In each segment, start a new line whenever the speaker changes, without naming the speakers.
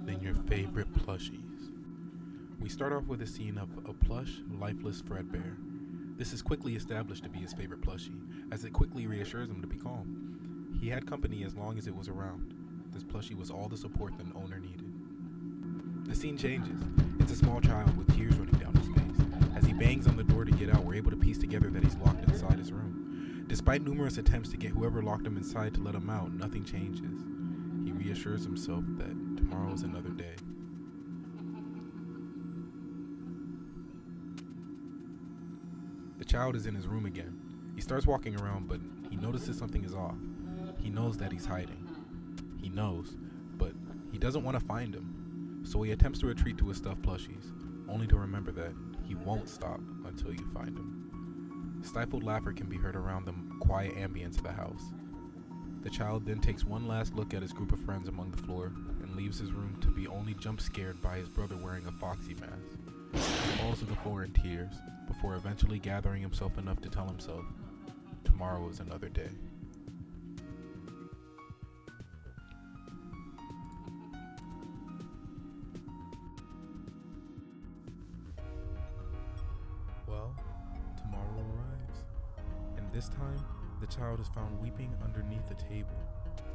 than your favorite plushies. We start off with a scene of a plush, lifeless Fredbear. This is quickly established to be his favorite plushie, as it quickly reassures him to be calm. He had company as long as it was around. This plushie was all the support the owner needed. The scene changes. It's a small child with tears running down his face. As he bangs on the door to get out, we're able to piece together that he's locked inside his room. Despite numerous attempts to get whoever locked him inside to let him out, nothing changes. He reassures himself that tomorrow is another day. The child is in his room again. He starts walking around, but he notices something is off. He knows that he's hiding. He knows, but he doesn't want to find him. So he attempts to retreat to his stuffed plushies, only to remember that he won't stop until you find him. Stifled laughter can be heard around the quiet ambience of the house. The child then takes one last look at his group of friends among the floor and leaves his room to be only jump scared by his brother wearing a foxy mask. He falls to the floor in tears before eventually gathering himself enough to tell himself, tomorrow is another day. Well, tomorrow arrives, and this time, the child is found weeping underneath the table,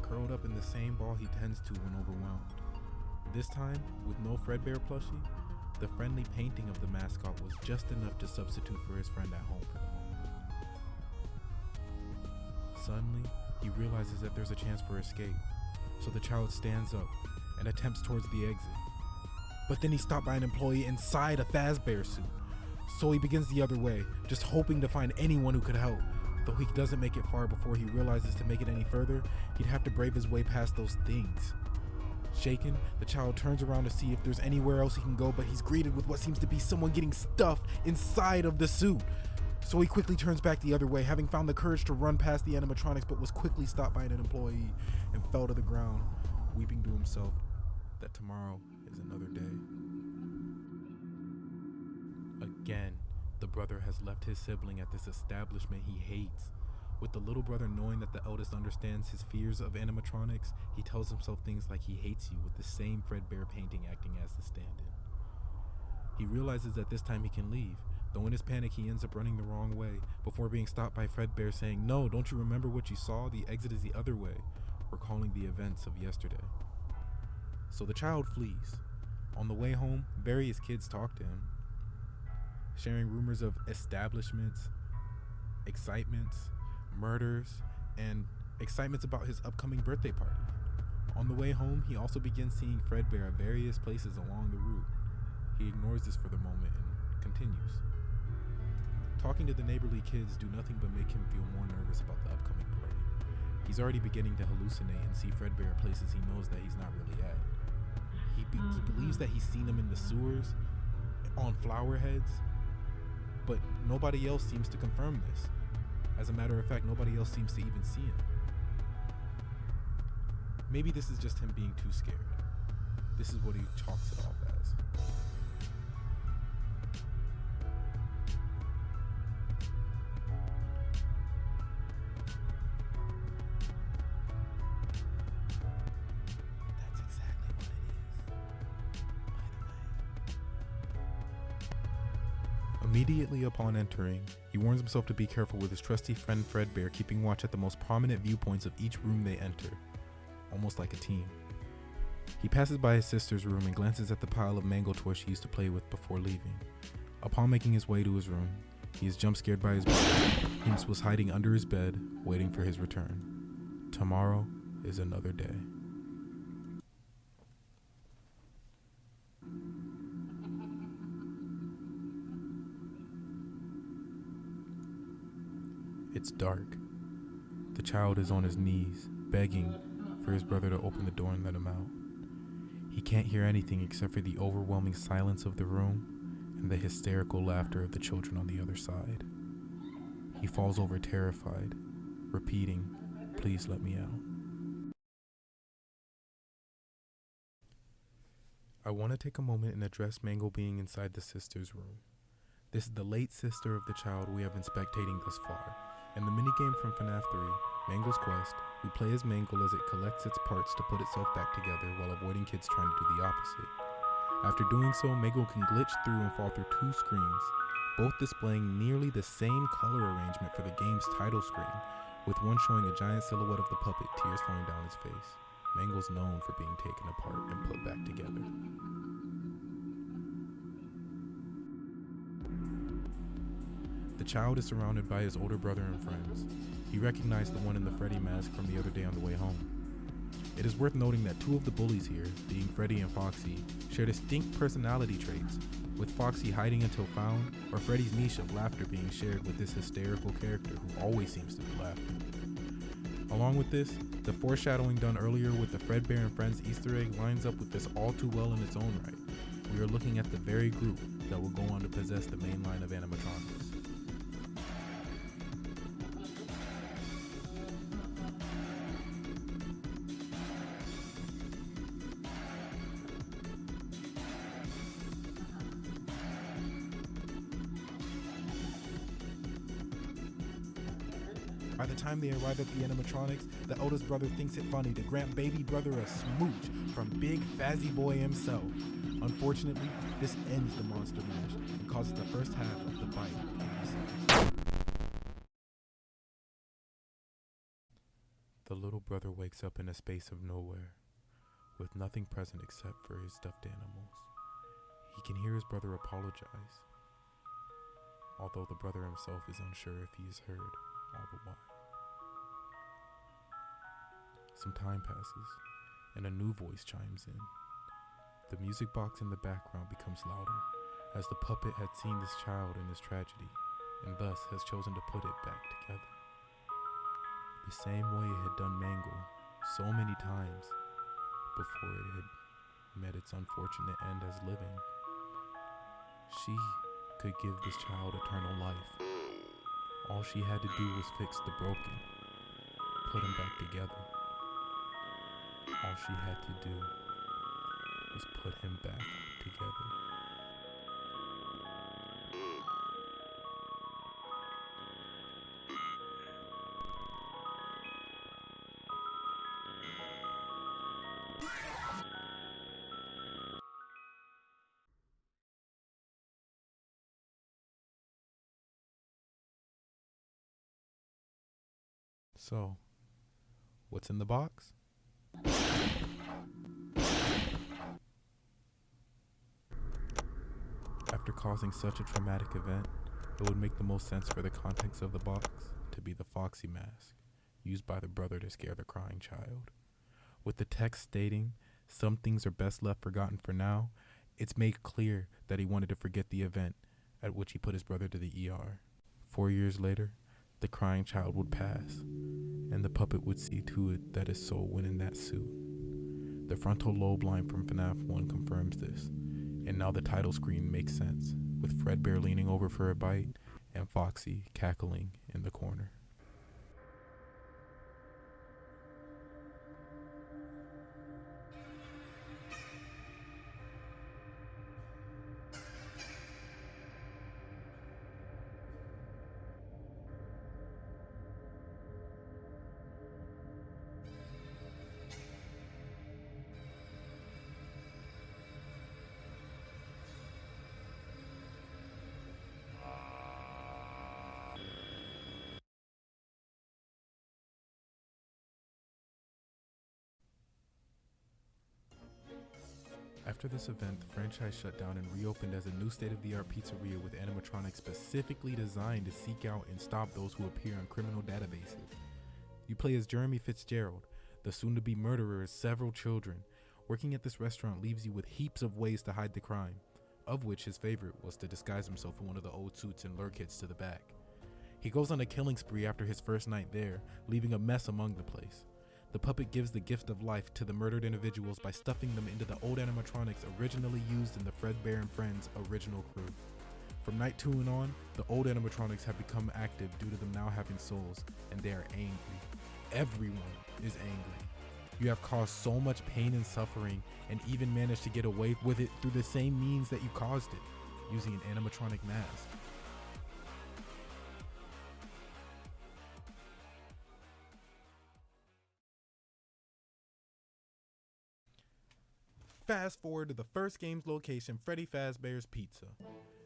curled up in the same ball he tends to when overwhelmed. This time, with no Fredbear plushie, the friendly painting of the mascot was just enough to substitute for his friend at home for the moment. Suddenly, he realizes that there's a chance for escape, so the child stands up and attempts towards the exit. But then he's stopped by an employee inside a Fazbear suit, so he begins the other way, just hoping to find anyone who could help. Though he doesn't make it far before he realizes to make it any further, he'd have to brave his way past those things. Shaken, the child turns around to see if there's anywhere else he can go, but he's greeted with what seems to be someone getting stuffed inside of the suit. So he quickly turns back the other way, having found the courage to run past the animatronics, but was quickly stopped by an employee and fell to the ground, weeping to himself that tomorrow is another day. Again, the brother has left his sibling at this establishment he hates. With the little brother knowing that the eldest understands his fears of animatronics, he tells himself things like he hates you, with the same Fredbear painting acting as the stand-in. He realizes that this time he can leave, though in his panic he ends up running the wrong way, before being stopped by Fredbear saying, "No, don't you remember what you saw? The exit is the other way," recalling the events of yesterday. So the child flees. On the way home, various kids talk to him, sharing rumors of establishments, excitements, murders, and excitements about his upcoming birthday party. On the way home, he also begins seeing Fredbear at various places along the route. He ignores this for the moment and continues. Talking to the neighborly kids do nothing but make him feel more nervous about the upcoming party. He's already beginning to hallucinate and see Fredbear at places he knows that he's not really at. He believes that he's seen him in the sewers, on flower heads, but nobody else seems to confirm this. As a matter of fact, nobody else seems to even see him. Maybe this is just him being too scared. This is what he chalks it off as. That's exactly what it is, by the way. Immediately upon entering, he warns himself to be careful with his trusty friend Fredbear keeping watch at the most prominent viewpoints of each room they enter, almost like a team. He passes by his sister's room and glances at the pile of mango toys she used to play with before leaving. Upon making his way to his room, he is jump scared by his brother, whom was hiding under his bed, waiting for his return. Tomorrow is another day. It's dark. The child is on his knees, begging for his brother to open the door and let him out. He can't hear anything except for the overwhelming silence of the room and the hysterical laughter of the children on the other side. He falls over terrified, repeating, "Please let me out." I want to take a moment and address Mango being inside the sister's room. This is the late sister of the child we have been spectating thus far. In the minigame from FNAF 3, Mango's Quest, We play as Mangle as it collects its parts to put itself back together while avoiding kids trying to do the opposite. After doing so, Mangle can glitch through and fall through two screens, both displaying nearly the same color arrangement for the game's title screen, with one showing a giant silhouette of the puppet, tears flowing down his face. Mangle's known for being taken apart and put back together. The child is surrounded by his older brother and friends. He recognized the one in the Freddy mask from the other day on the way home. It is worth noting that two of the bullies here, being Freddy and Foxy, share distinct personality traits, with Foxy hiding until found, or Freddy's niche of laughter being shared with this hysterical character who always seems to be laughing. Along with this, the foreshadowing done earlier with the Fredbear and Friends Easter egg lines up with this all too well in its own right. We are looking at the very group that will go on to possess the main line of animatronics. By the time they arrive at the animatronics, the eldest brother thinks it funny to grant baby brother a smooch from Big Fazzy Boy himself. Unfortunately, this ends the monster mash and causes the first half of the bite. The little brother wakes up in a space of nowhere, with nothing present except for his stuffed animals. He can hear his brother apologize, although the brother himself is unsure if he is heard all the while. Some time passes, and a new voice chimes in. The music box in the background becomes louder, as the puppet had seen this child in his tragedy, and thus has chosen to put it back together. The same way it had done Mangle so many times before it had met its unfortunate end as living. She could give this child eternal life. All she had to do was fix the broken, put him back together. All she had to do was put him back together. So, what's in the box? After causing such a traumatic event, it would make the most sense for the contents of the box to be the Foxy mask, used by the brother to scare the crying child. With the text stating, "Some things are best left forgotten for now," it's made clear that he wanted to forget the event at which he put his brother to the ER. 4 years later, the crying child would pass, and the puppet would see to it that his soul went in that suit. The frontal lobe line from FNAF 1 confirms this, and now the title screen makes sense, with Fredbear leaning over for a bite and Foxy cackling in the corner. After this event, the franchise shut down and reopened as a new state-of-the-art pizzeria with animatronics specifically designed to seek out and stop those who appear on criminal databases. You play as Jeremy Fitzgerald, the soon-to-be murderer's several children. Working at this restaurant leaves you with heaps of ways to hide the crime, of which his favorite was to disguise himself in one of the old suits and lure kids to the back. He goes on a killing spree after his first night there, leaving a mess among the place. The puppet gives the gift of life to the murdered individuals by stuffing them into the old animatronics originally used in the Fredbear and Friends original crew. From night 2 and on, the old animatronics have become active due to them now having souls, and they are angry. Everyone is angry. You have caused so much pain and suffering, and even managed to get away with it through the same means that you caused it, using an animatronic mask. Fast forward to the first game's location, Freddy Fazbear's Pizza.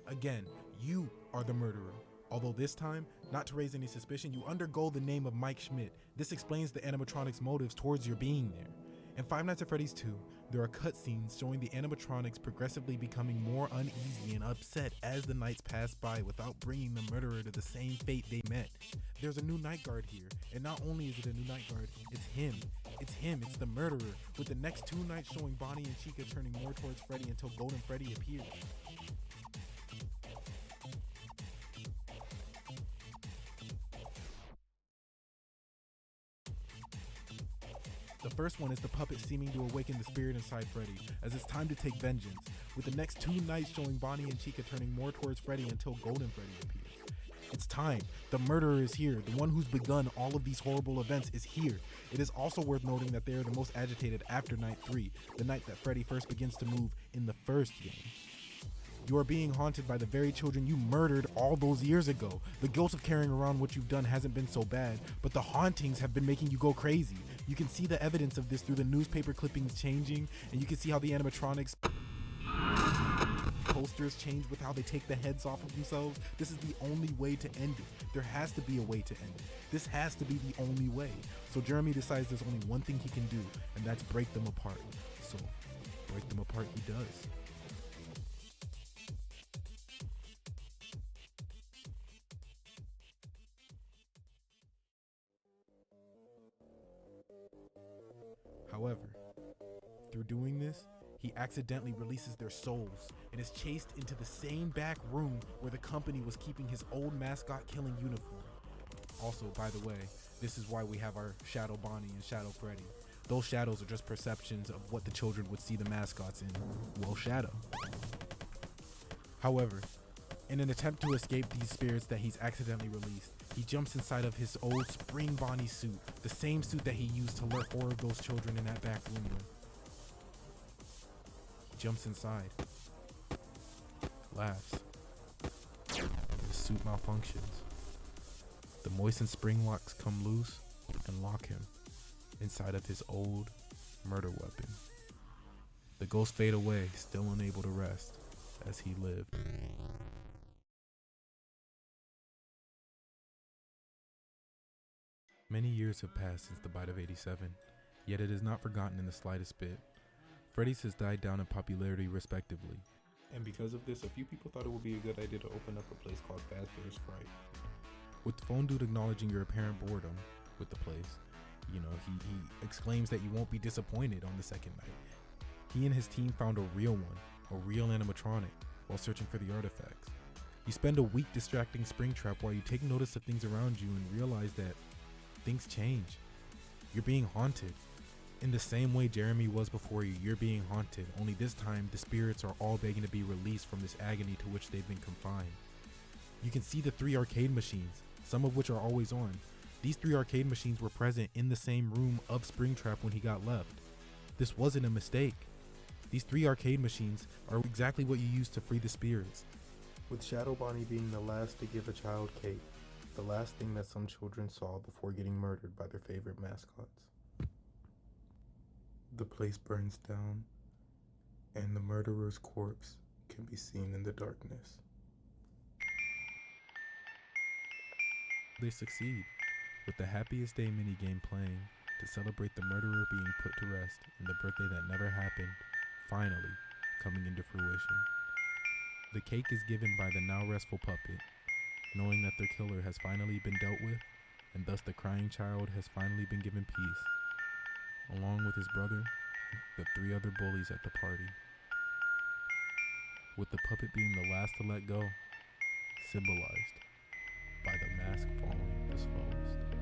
Again, you are the murderer. Although this time, not to raise any suspicion, you undergo the name of Mike Schmidt. This explains the animatronics' motives towards your being there. In Five Nights at Freddy's 2, there are cutscenes showing the animatronics progressively becoming more uneasy and upset as the nights pass by without bringing the murderer to the same fate they met. There's a new night guard here, and not only is it a new night guard, it's him. It's the murderer, with the next 2 nights showing Bonnie and Chica turning more towards Freddy until Golden Freddy appears. The first one is the puppet seeming to awaken the spirit inside Freddy, as it's time to take vengeance, with the next 2 nights showing Bonnie and Chica turning more towards Freddy until Golden Freddy appears. It's time. The murderer is here. The one who's begun all of these horrible events is here. It is also worth noting that they are the most agitated after night 3, the night that Freddy first begins to move in the first game. You are being haunted by the very children you murdered all those years ago. The guilt of carrying around what you've done hasn't been so bad, but the hauntings have been making you go crazy. You can see the evidence of this through the newspaper clippings changing, and you can see how the animatronics posters change with how they take the heads off of themselves. This is the only way to end it. There has to be a way to end it. This has to be the only way. So Jeremy decides there's only one thing he can do, and that's break them apart. So, break them apart he does. However, through doing this, he accidentally releases their souls and is chased into the same back room where the company was keeping his old mascot killing uniform. Also, by the way, this is why we have our Shadow Bonnie and Shadow Freddy. Those shadows are just perceptions of what the children would see the mascots in, well, shadow. However, in an attempt to escape these spirits that he's accidentally released, he jumps inside of his old Spring Bonnie suit, the same suit that he used to lure 4 of those children in that back room with. He jumps inside, laughs, his suit malfunctions. The moistened spring locks come loose and lock him inside of his old murder weapon. The ghosts fade away, still unable to rest, as he lived. Many years have passed since the bite of 87, yet it is not forgotten in the slightest bit. Freddy's has died down in popularity respectively, and because of this, a few people thought it would be a good idea to open up a place called Fazbear's Fright. With the phone dude acknowledging your apparent boredom with the place, he exclaims that you won't be disappointed on the second night. He and his team found a real one, a real animatronic, while searching for the artifacts. You spend a week distracting Springtrap while you take notice of things around you and realize that things change. You're being haunted. In the same way Jeremy was before you, you're being haunted, only this time the spirits are all begging to be released from this agony to which they've been confined. You can see the 3 arcade machines, some of which are always on. These 3 arcade machines were present in the same room of Springtrap when he got left. This wasn't a mistake. These 3 arcade machines are exactly what you use to free the spirits. With Shadow Bonnie being the last to give a child cake, the last thing that some children saw before getting murdered by their favorite mascots. The place burns down, and the murderer's corpse can be seen in the darkness. They succeed, with the Happiest Day minigame playing to celebrate the murderer being put to rest and the birthday that never happened finally coming into fruition. The cake is given by the now restful puppet, knowing that their killer has finally been dealt with, and thus the crying child has finally been given peace, along with his brother and the 3 other bullies at the party. With the puppet being the last to let go, symbolized by the mask falling disclosed.